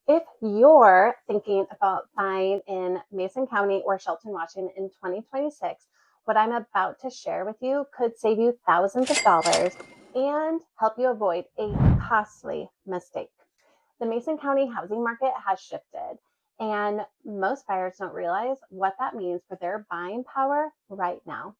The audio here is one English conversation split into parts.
If you're thinking about buying in Mason County or Shelton, Washington in 2026, what I'm about to share with you could save you thousands of dollars and help you avoid a costly mistake. The Mason County housing market has shifted, and most buyers don't realize what that means for their buying power right now.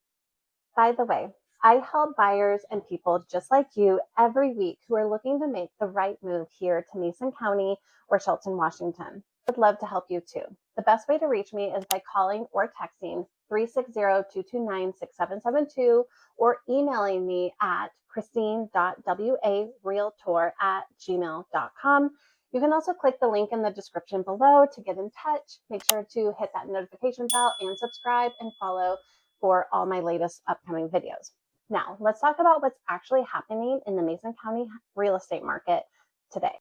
By the way, I help buyers and people just like you every week who are looking to make the right move here to Mason County or Shelton, Washington. I'd love to help you too. The best way to reach me is by calling or texting 360-229-6772 or emailing me at christine.warealtor@gmail.com. You can also click the link in the description below to get in touch. Make sure to hit that notification bell and subscribe and follow for all my latest upcoming videos. Now, let's talk about what's actually happening in the Mason County real estate market today.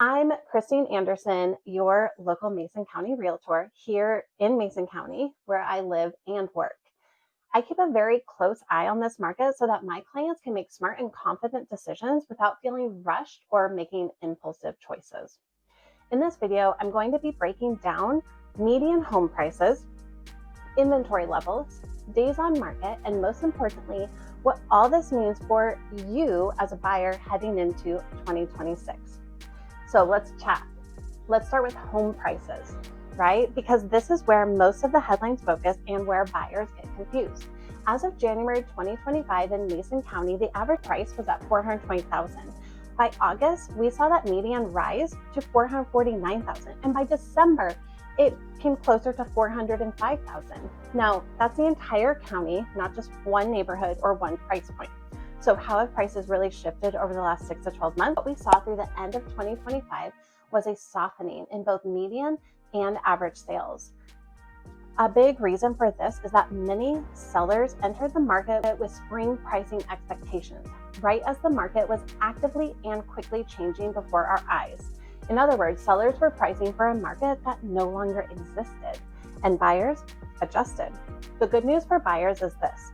I'm Christine Anderson, your local Mason County realtor here in Mason County, where I live and work. I keep a very close eye on this market so that my clients can make smart and confident decisions without feeling rushed or making impulsive choices. In this video, I'm going to be breaking down median home prices, inventory levels, days on market, and most importantly, what all this means for you as a buyer heading into 2026. So let's chat. Let's start with home prices, right? Because this is where most of the headlines focus and where buyers get confused. As of January 2025 in Mason County, the average price was at $420,000. By August, we saw that median rise to $449,000. And by December, it came closer to $405,000. Now, that's the entire county, not just one neighborhood or one price point. So how have prices really shifted over the last 6 to 12 months? What we saw through the end of 2025 was a softening in both median and average sales. A big reason for this is that many sellers entered the market with spring pricing expectations, right as the market was actively and quickly changing before our eyes. In other words, sellers were pricing for a market that no longer existed, and buyers adjusted. The good news for buyers is this: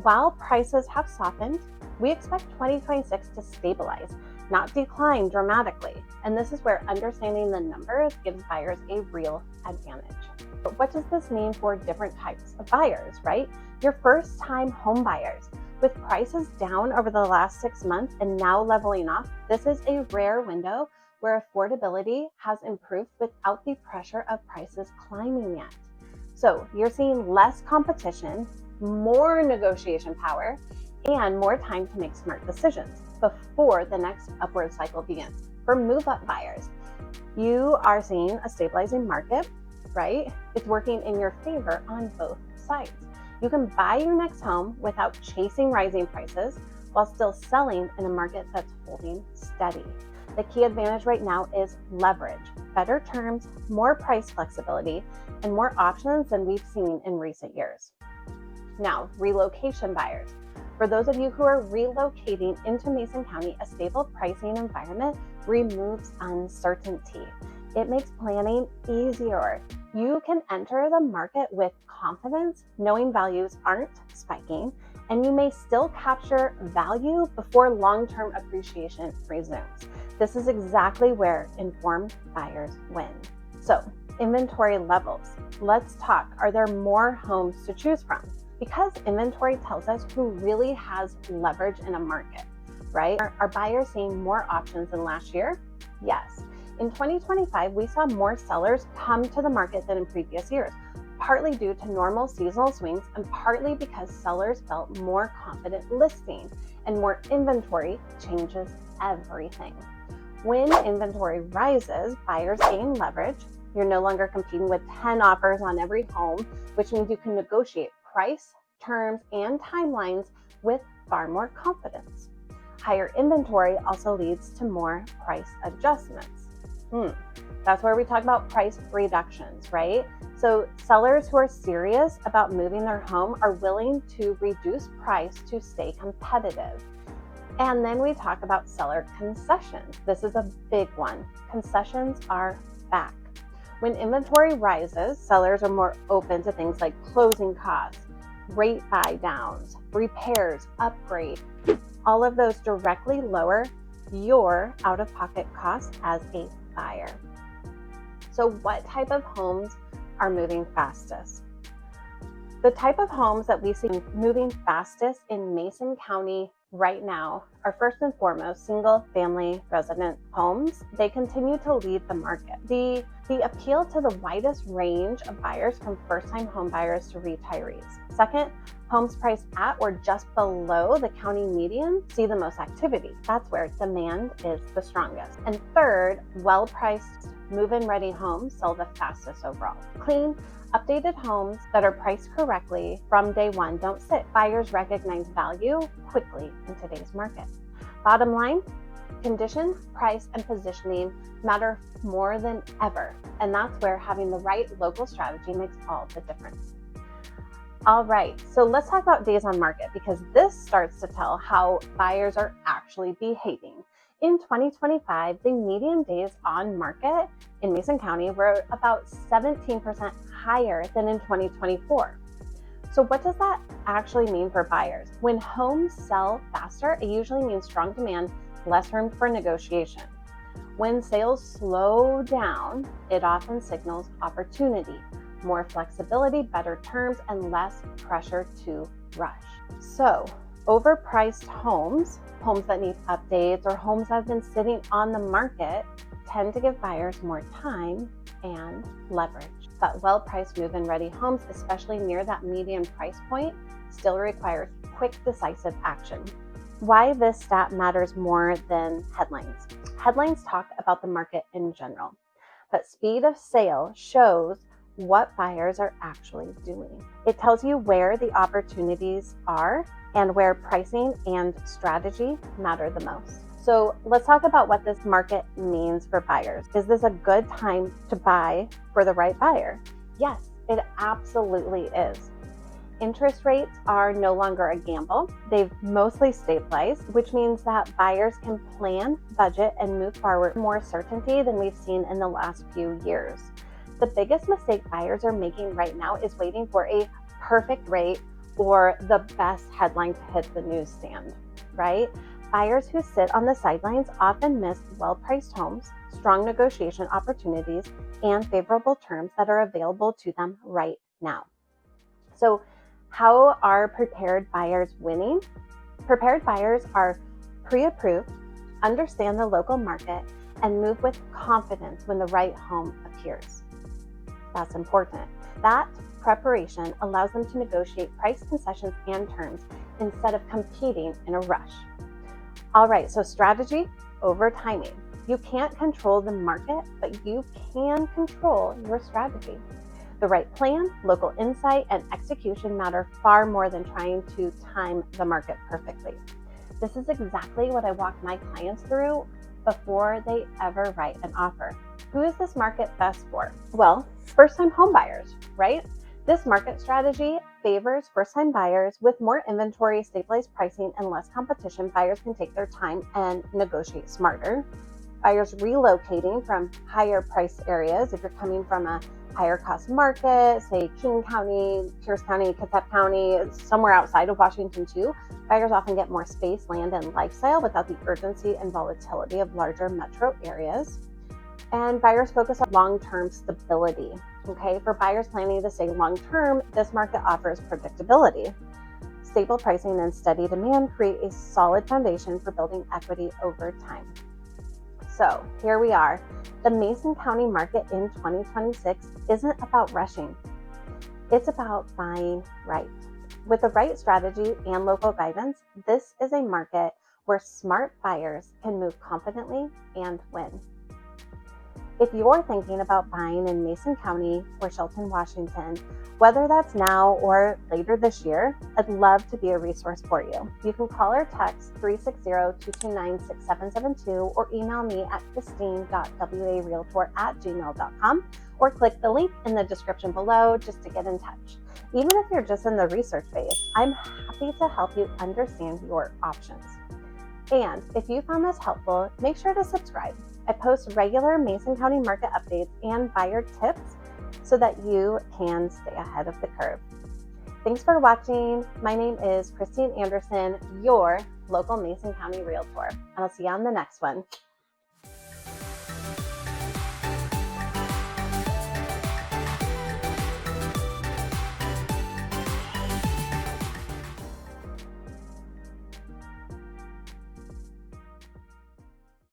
while prices have softened, we expect 2026 to stabilize, not decline dramatically. And this is where understanding the numbers gives buyers a real advantage. But what does this mean for different types of buyers, right? Your first-time home buyers. With prices down over the last 6 months and now leveling off, this is a rare window where affordability has improved without the pressure of prices climbing yet. So you're seeing less competition, more negotiation power, and more time to make smart decisions before the next upward cycle begins. For move-up buyers, you are seeing a stabilizing market, right? It's working in your favor on both sides. You can buy your next home without chasing rising prices while still selling in a market that's holding steady. The key advantage right now is leverage, better terms, more price flexibility, and more options than we've seen in recent years. Now, relocation buyers. For those of you who are relocating into Mason County, a stable pricing environment removes uncertainty. It makes planning easier. You can enter the market with confidence, knowing values aren't spiking, and you may still capture value before long-term appreciation resumes. This is exactly where informed buyers win. So, inventory levels. Let's talk. Are there more homes to choose from? Because inventory tells us who really has leverage in a market, right? Are buyers seeing more options than last year? Yes. In 2025, we saw more sellers come to the market than in previous years, partly due to normal seasonal swings and partly because sellers felt more confident listing, and more inventory changes everything. When inventory rises, buyers gain leverage. You're no longer competing with 10 offers on every home, which means you can negotiate price, terms, and timelines with far more confidence. Higher inventory also leads to more price adjustments. That's where we talk about price reductions, right? So sellers who are serious about moving their home are willing to reduce price to stay competitive. And then we talk about seller concessions. This is a big one. Concessions are back. When inventory rises, sellers are more open to things like closing costs, rate buy downs, repairs, upgrades. All of those directly lower your out-of-pocket costs as a buyer. So what type of homes are moving fastest? The type of homes that we see moving fastest in Mason County right now are first and foremost single-family resident homes. They continue to lead the market. The appeal to the widest range of buyers, from first-time home buyers to retirees. Second, homes priced at or just below the county median see the most activity. That's where demand is the strongest. And third, well-priced move-in ready homes sell the fastest overall. Clean, updated homes that are priced correctly from day one don't sit. Buyers recognize value quickly in today's market. Bottom line, condition, price, and positioning matter more than ever. And that's where having the right local strategy makes all the difference. All right, so let's talk about days on market, because this starts to tell how buyers are actually behaving. In 2025, the median days on market in Mason County were about 17% higher than in 2024. So what does that actually mean for buyers? When homes sell faster, it usually means strong demand, less room for negotiation. When sales slow down, it often signals opportunity, more flexibility, better terms, and less pressure to rush. So overpriced homes that need updates, or homes that have been sitting on the market tend to give buyers more time and leverage. But well-priced move-in ready homes, especially near that median price point, still requires quick, decisive action. Why this stat matters more than headlines. Headlines talk about the market in general, but speed of sale shows what buyers are actually doing. It tells you where the opportunities are and where pricing and strategy matter the most. So let's talk about what this market means for buyers. Is this a good time to buy for the right buyer? Yes, it absolutely is. Interest rates are no longer a gamble. They've mostly stabilized, which means that buyers can plan, budget, and move forward with more certainty than we've seen in the last few years. The biggest mistake buyers are making right now is waiting for a perfect rate or the best headline to hit the newsstand, right? Buyers who sit on the sidelines often miss well-priced homes, strong negotiation opportunities, and favorable terms that are available to them right now. So how are prepared buyers winning? Prepared buyers are pre-approved, understand the local market, and move with confidence when the right home appears. That's important. That preparation allows them to negotiate price concessions and terms instead of competing in a rush. All right, so strategy over timing. You can't control the market, but you can control your strategy. The right plan, local insight, and execution matter far more than trying to time the market perfectly. This is exactly what I walk my clients through before they ever write an offer. Who is this market best for? Well, first-time home buyers, right? This market strategy favors first-time buyers with more inventory, stabilized pricing, and less competition. Buyers can take their time and negotiate smarter. Buyers relocating from higher price areas. If you're coming from a higher cost market, say King County, Pierce County, Kitsap County, somewhere outside of Washington too, buyers often get more space, land, and lifestyle without the urgency and volatility of larger metro areas. And buyers focus on long-term stability. Okay, for buyers planning to stay long-term, this market offers predictability. Stable pricing and steady demand create a solid foundation for building equity over time. So here we are. The Mason County market in 2026 isn't about rushing. It's about buying right. With the right strategy and local guidance, this is a market where smart buyers can move confidently and win. If you're thinking about buying in Mason County or Shelton, Washington, whether that's now or later this year, I'd love to be a resource for you. You can call or text 360-229-6772 or email me at christine.warealtor@gmail.com or click the link in the description below just to get in touch. Even if you're just in the research phase, I'm happy to help you understand your options. And if you found this helpful, make sure to subscribe. I post regular Mason County market updates and buyer tips so that you can stay ahead of the curve. Thanks for watching. My name is Christine Anderson, your local Mason County Realtor, and I'll see you on the next one.